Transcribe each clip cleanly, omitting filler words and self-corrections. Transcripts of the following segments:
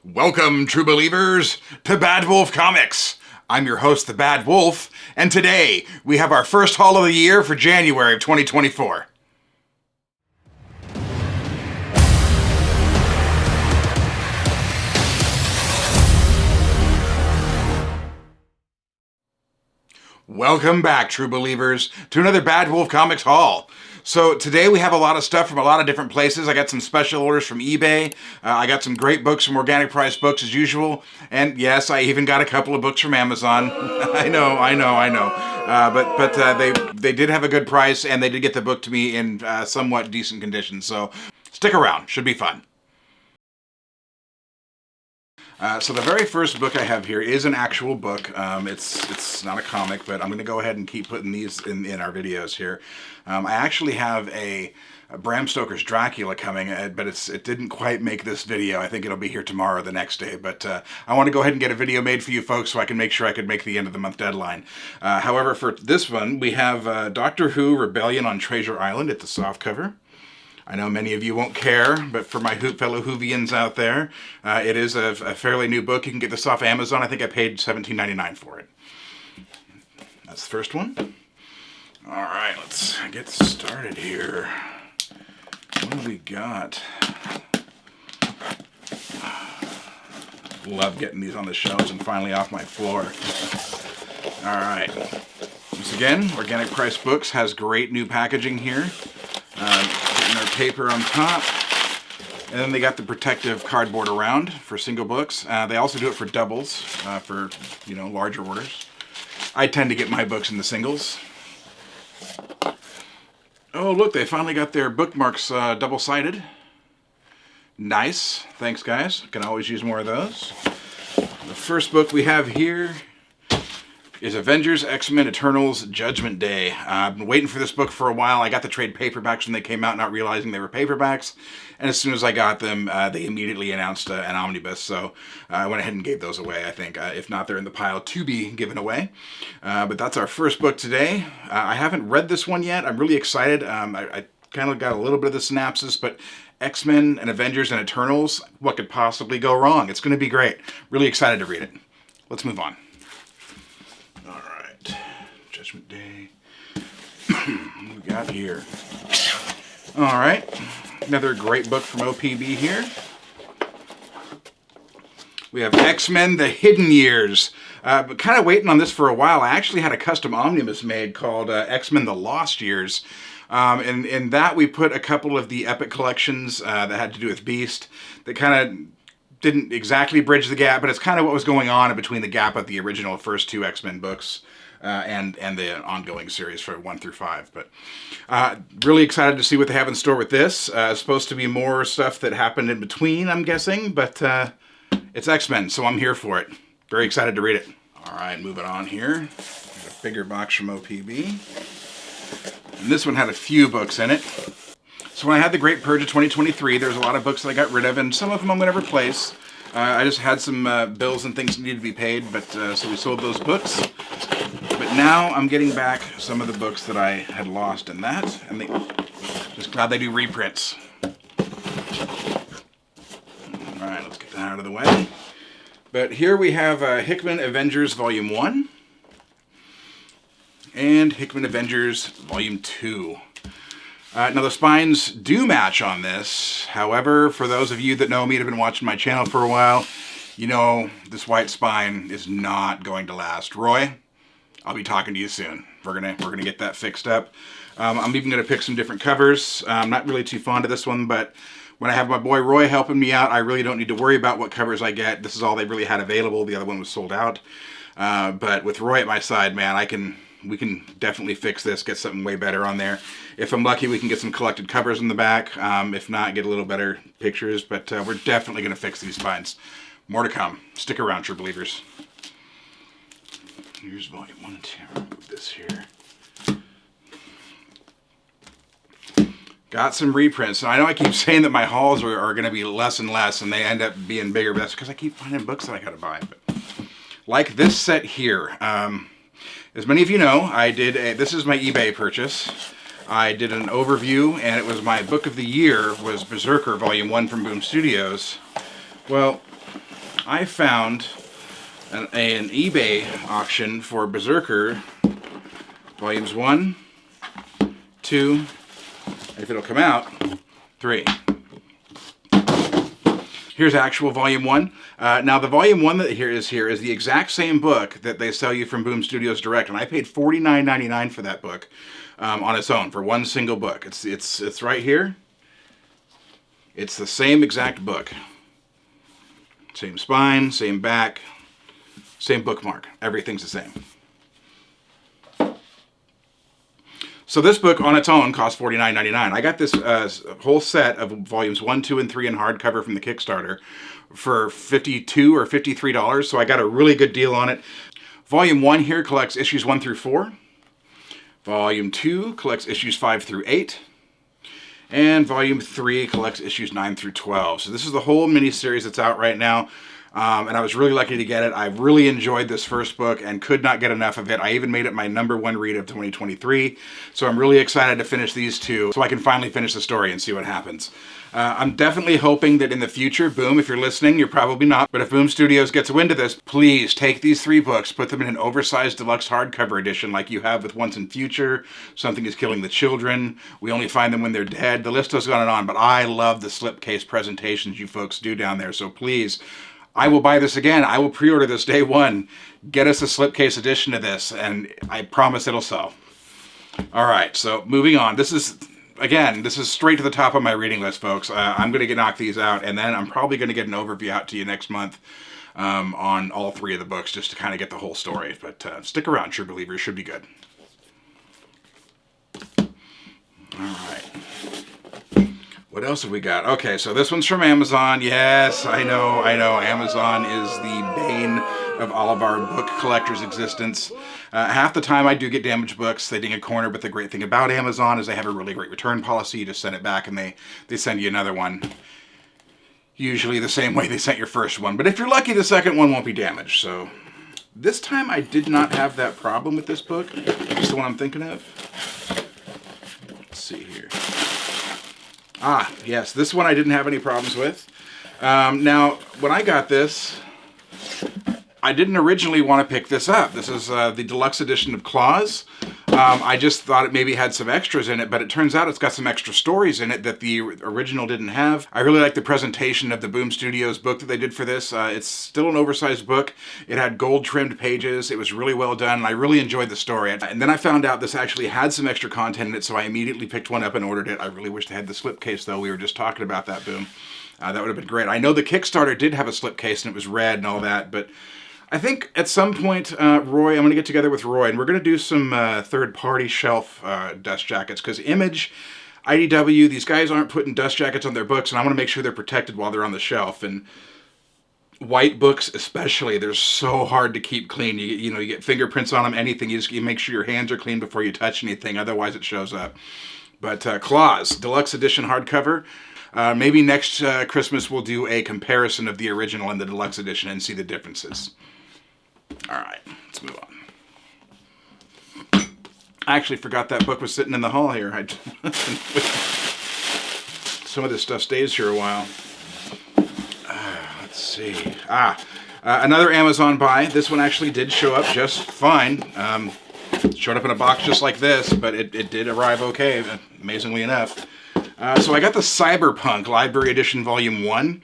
Welcome, true believers, to Bad Wolf Comics. I'm your host, the Bad Wolf, and today we have our first haul of the year for January of 2024. Welcome back, true believers, to another Bad Wolf Comics haul. So today we have a lot of stuff from a lot of different places. I got some special orders from eBay. I got some great books from Organic Price Books as usual. And yes, I even got a couple of books from Amazon. I know. But they did have a good price, and they did get the book to me in somewhat decent condition. So stick around. Should be fun. So the very first book I have here is an actual book. It's not a comic, but I'm going to go ahead and keep putting these in our videos here. I actually have a Bram Stoker's Dracula coming, but it didn't quite make this video. I think it'll be here tomorrow or the next day. But I want to go ahead and get a video made for you folks so I can make sure I could make the end of the month deadline. However, for this one, we have Doctor Who Rebellion on Treasure Island. It's a soft cover. I know many of you won't care, but for my fellow Whovians out there, it is a fairly new book. You can get this off Amazon. I think I paid $17.99 for it. That's the first one. All right, let's get started here. What do we got? Love getting these on the shelves and finally off my floor. All right. Once again, Organic Price Books has great new packaging here. Getting our paper on top, and then they got the protective cardboard around for single books. They also do it for doubles, for larger orders. I tend to get my books in the singles. Oh look, they finally got their bookmarks double-sided. Nice, thanks guys. Can always use more of those. The first book we have here is Avengers, X-Men, Eternals, Judgment Day. I've been waiting for this book for a while. I got the trade paperbacks when they came out, not realizing they were paperbacks. And as soon as I got them, they immediately announced an omnibus. So I went ahead and gave those away, I think. If not, they're in the pile to be given away. But that's our first book today. I haven't read this one yet. I'm really excited. I kind of got a little bit of the synopsis, but X-Men and Avengers and Eternals, what could possibly go wrong? It's going to be great. Really excited to read it. Let's move on. Judgment Day. What we got here? All right, another great book from OPB here. We have X-Men: The Hidden Years. But kind of waiting on this for a while. I actually had a custom omnibus made called X-Men: The Lost Years. And in that we put a couple of the epic collections that had to do with Beast that kind of didn't exactly bridge the gap, but it's kind of what was going on in between the gap of the original first two X-Men books. And the ongoing series for 1 through 5. But really excited to see what they have in store with this. It's supposed to be more stuff that happened in between, I'm guessing, but it's X-Men, so I'm here for it. Very excited to read it. All right, moving on here. Got a bigger box from OPB. And this one had a few books in it. So when I had the Great Purge of 2023, there's a lot of books that I got rid of, and some of them I'm going to replace. I just had some bills and things that needed to be paid, but so we sold those books. But now I'm getting back some of the books that I had lost in that, and just glad they do reprints. All right, let's get that out of the way. But here we have Hickman Avengers Volume 1 and Hickman Avengers Volume 2. Now the spines do match on this. However, for those of you that know me and have been watching my channel for a while, you know this white spine is not going to last. Roy, I'll be talking to you soon. We're gonna get that fixed up. I'm even gonna pick some different covers. I'm not really too fond of this one, but when I have my boy Roy helping me out, I really don't need to worry about what covers I get. This is all they really had available. The other one was sold out. But with Roy at my side, man, we can definitely fix this, get something way better on there. If I'm lucky, we can get some collected covers in the back. If not, get a little better pictures. But we're definitely gonna fix these spines. More to come. Stick around, true believers. Here's Volume 1 and 2. I'll move this here. Got some reprints. And I know I keep saying that my hauls are going to be less and less, and they end up being bigger, but that's because I keep finding books that I got to buy. But like this set here. As many of you know, this is my eBay purchase. I did an overview, and it was my book of the year was Berserker Volume 1 from Boom Studios. Well, I found an eBay auction for Berserker volumes 1, 2, if it'll come out, 3. Here's actual volume 1. Now the volume 1 that here is the exact same book that they sell you from Boom Studios Direct, and I paid $49.99 for that book on its own for one single book. It's right here. It's the same exact book. Same spine, same back, same bookmark. Everything's the same. So this book on its own cost $49.99. I got this whole set of volumes 1, 2, and 3 in hardcover from the Kickstarter for $52 or $53, so I got a really good deal on it. Volume 1 here collects issues 1 through 4. Volume 2 collects issues 5 through 8. And Volume 3 collects issues 9 through 12. So this is the whole mini-series that's out right now. And I was really lucky to get it. I really enjoyed this first book and could not get enough of it. I even made it my #1 read of 2023. So I'm really excited to finish these two so I can finally finish the story and see what happens. I'm definitely hoping that in the future, Boom, if you're listening, you're probably not, but if Boom Studios gets wind of this, please take these 3 books, put them in an oversized deluxe hardcover edition like you have with Once and Future, Something is Killing the Children, We Only Find Them When They're Dead. The list goes on, but I love the slipcase presentations you folks do down there, so please, I will buy this again. I will pre-order this day 1. Get us a slipcase edition of this, and I promise it'll sell. All right, so moving on. This is straight to the top of my reading list, folks. I'm going to knock these out, and then I'm probably going to get an overview out to you next month on all 3 of the books, just to kind of get the whole story. But stick around, True Believers. Should be good. All right. What else have we got? Okay, so this one's from Amazon. Yes, I know. Amazon is the bane of all of our book collectors' existence. Half the time I do get damaged books. They ding a corner, but the great thing about Amazon is they have a really great return policy. You just send it back and they send you another one. Usually the same way they sent your first one. But if you're lucky, the second one won't be damaged. So this time I did not have that problem with this book. Just the one I'm thinking of. Let's see here. Ah, yes, this one I didn't have any problems with. Now, when I got this, I didn't originally want to pick this up. This is the deluxe edition of Claws. I just thought it maybe had some extras in it, but it turns out it's got some extra stories in it that the original didn't have. I really like the presentation of the Boom Studios book that they did for this. It's still an oversized book. It had gold-trimmed pages. It was really well done, and I really enjoyed the story. And then I found out this actually had some extra content in it, so I immediately picked one up and ordered it. I really wish they had the slipcase, though. We were just talking about that, Boom. That would have been great. I know the Kickstarter did have a slipcase, and it was red and all that, but I think at some point, Roy, I'm going to get together with Roy, and we're going to do some third-party shelf dust jackets, because Image, IDW, these guys aren't putting dust jackets on their books, and I want to make sure they're protected while they're on the shelf. And white books especially, they're so hard to keep clean. You get fingerprints on them, anything. You make sure your hands are clean before you touch anything, otherwise it shows up. But Claws, deluxe edition hardcover. Maybe next Christmas we'll do a comparison of the original and the deluxe edition and see the differences. All right, let's move on. I actually forgot that book was sitting in the hall here. Some of this stuff stays here a while. Let's see. Another Amazon buy. This one actually did show up just fine. Showed up in a box just like this, but it did arrive okay, amazingly enough. So I got the Cyberpunk Library Edition Volume 1.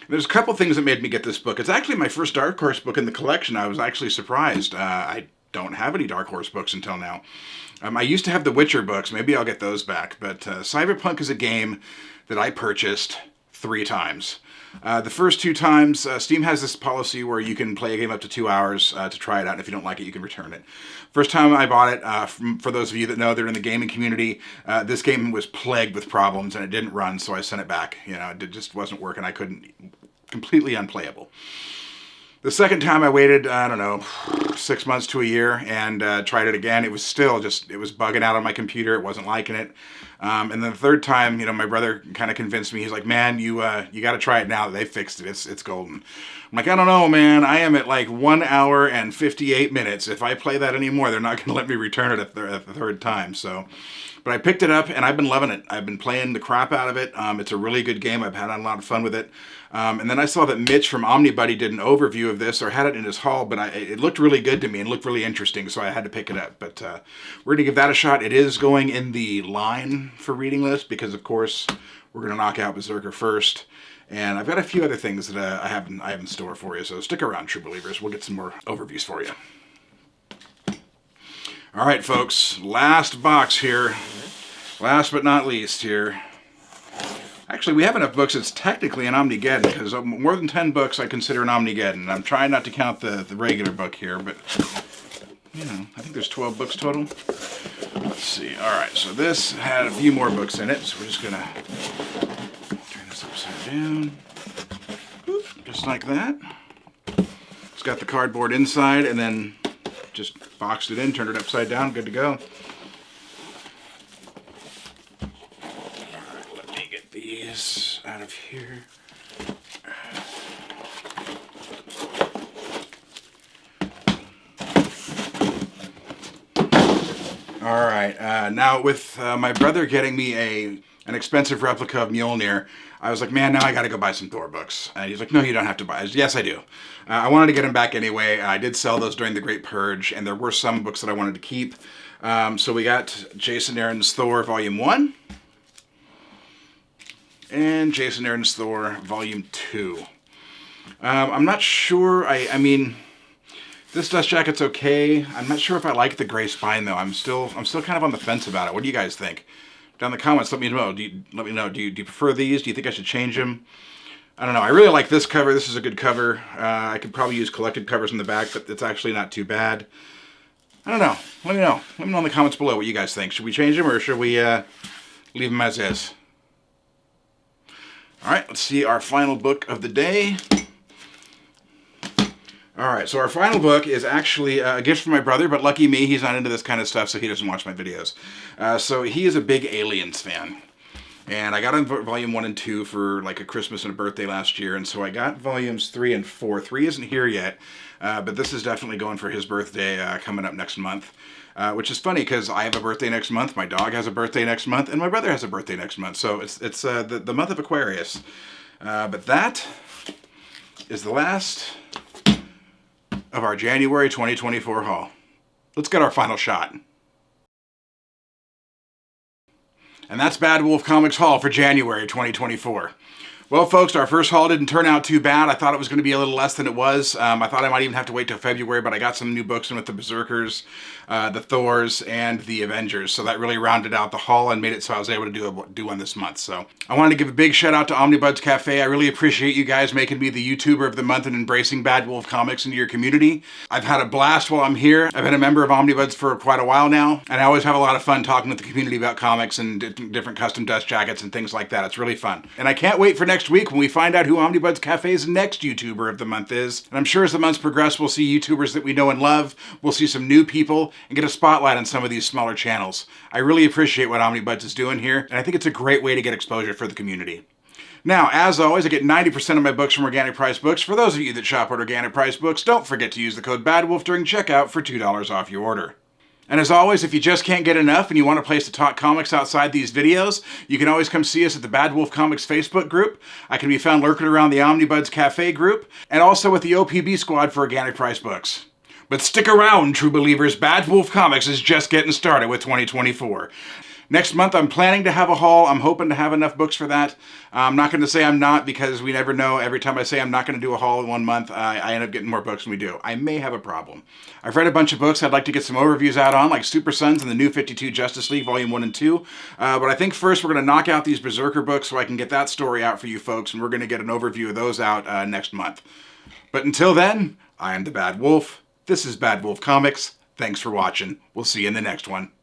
There's a couple things that made me get this book. It's actually my first Dark Horse book in the collection. I was actually surprised. I don't have any Dark Horse books until now. I used to have the Witcher books. Maybe I'll get those back. But Cyberpunk is a game that I purchased 3 times. The first 2 times, Steam has this policy where you can play a game up to 2 hours to try it out, and if you don't like it, you can return it. First time I bought it, for those of you that know, they're in the gaming community, this game was plagued with problems, and it didn't run, so I sent it back. It just wasn't working. I couldn't, completely unplayable. The second time I waited, I don't know, 6 months to a year and tried it again. It was still it was bugging out on my computer. It wasn't liking it. And then the third time, you know, my brother kind of convinced me. He's like, man, you got to try it now that they fixed it. It's golden. I'm like, I don't know, man. I am at like 1 hour and 58 minutes. If I play that anymore, they're not going to let me return it at the third time. So, but I picked it up and I've been loving it. I've been playing the crap out of it. It's a really good game. I've had a lot of fun with it. And then I saw that Mitch from Omnibuddy did an overview of this, or had it in his haul, but it looked really good to me and looked really interesting, so I had to pick it up. But we're going to give that a shot. It is going in the line for reading list because, of course, we're going to knock out Berserker first. And I've got a few other things that I have in store for you, so stick around, true believers. We'll get some more overviews for you. All right, folks, last box here. Last but not least here. Actually, we have enough books that's technically an Omnigeddon, because more than 10 books I consider an Omnigeddon. I'm trying not to count the regular book here, but, you know, I think there's 12 books total. Let's see. All right, so this had a few more books in it, so we're just going to turn this upside down. Boop, just like that. It's got the cardboard inside, and then just boxed it in, turned it upside down, good to go. Out of here. All right, now with my brother getting me an expensive replica of Mjolnir, I was like, man, now I gotta go buy some Thor books. And he's like, no, you don't have to buy. I said, yes, I do. I wanted to get them back anyway. I did sell those during the Great Purge, and there were some books that I wanted to keep. So we got Jason Aaron's Thor Volume 1. And Jason Aaron's Thor Volume 2. I'm not sure, I mean, this dust jacket's okay. I'm not sure if I like the gray spine though. I'm still kind of on the fence about it. What do you guys think? Down in the comments, let me know. Do you prefer these? Do you think I should change them? I don't know. I really like this cover. This is a good cover. I could probably use collected covers in the back, but it's actually not too bad. I don't know. Let me know. Let me know in the comments below what you guys think. Should we change them or should we leave them as is? All right, let's see our final book of the day. All right, so our final book is actually a gift from my brother, but lucky me, he's not into this kind of stuff, so he doesn't watch my videos. So he is a big Aliens fan. And I got on Volume 1 and 2 for like a Christmas and a birthday last year, and so I got Volumes 3 and 4. 3 isn't here yet, but this is definitely going for his birthday coming up next month. Which is funny because I have a birthday next month, my dog has a birthday next month, and my brother has a birthday next month. So it's the month of Aquarius. But that is the last of our January 2024 haul. Let's get our final shot. And that's Bad Wolf Comics haul for January 2024. Well, folks, our first haul didn't turn out too bad. I thought it was going to be a little less than it was. I thought I might even have to wait till February, but I got some new books in with the Berserkers, the Thors, and the Avengers. So that really rounded out the haul and made it so I was able to do one this month. So I wanted to give a big shout out to Omnibus Cafe. I really appreciate you guys making me the YouTuber of the month and embracing Bad Wolf Comics into your community. I've had a blast while I'm here. I've been a member of Omnibus for quite a while now, and I always have a lot of fun talking with the community about comics and different custom dust jackets and things like that. It's really fun. And I can't wait for next week when we find out who Omnibus Cafe's next YouTuber of the month is. And I'm sure as the months progress, we'll see YouTubers that we know and love. We'll see some new people and get a spotlight on some of these smaller channels. I really appreciate what Omnibus is doing here, and I think it's a great way to get exposure for the community. Now, as always, I get 90% of my books from Organic Price Books. For those of you that shop at Organic Price Books, don't forget to use the code BADWOLF during checkout for $2 off your order. And as always, if you just can't get enough and you want a place to talk comics outside these videos, you can always come see us at the Bad Wolf Comics Facebook group. I can be found lurking around the Omnibus Cafe group, and also with the OPB squad for Organic Price Books. But stick around, true believers. Bad Wolf Comics is just getting started with 2024. Next month, I'm planning to have a haul. I'm hoping to have enough books for that. I'm not going to say I'm not, because we never know. Every time I say I'm not going to do a haul in 1 month, I end up getting more books than we do. I may have a problem. I've read a bunch of books I'd like to get some overviews out on, like Super Sons and the New 52 Justice League Volume 1 and 2. But I think first we're going to knock out these Berserker books so I can get that story out for you folks, and we're going to get an overview of those out next month. But until then, I am the Bad Wolf. This is Bad Wolf Comics. Thanks for watching. We'll see you in the next one.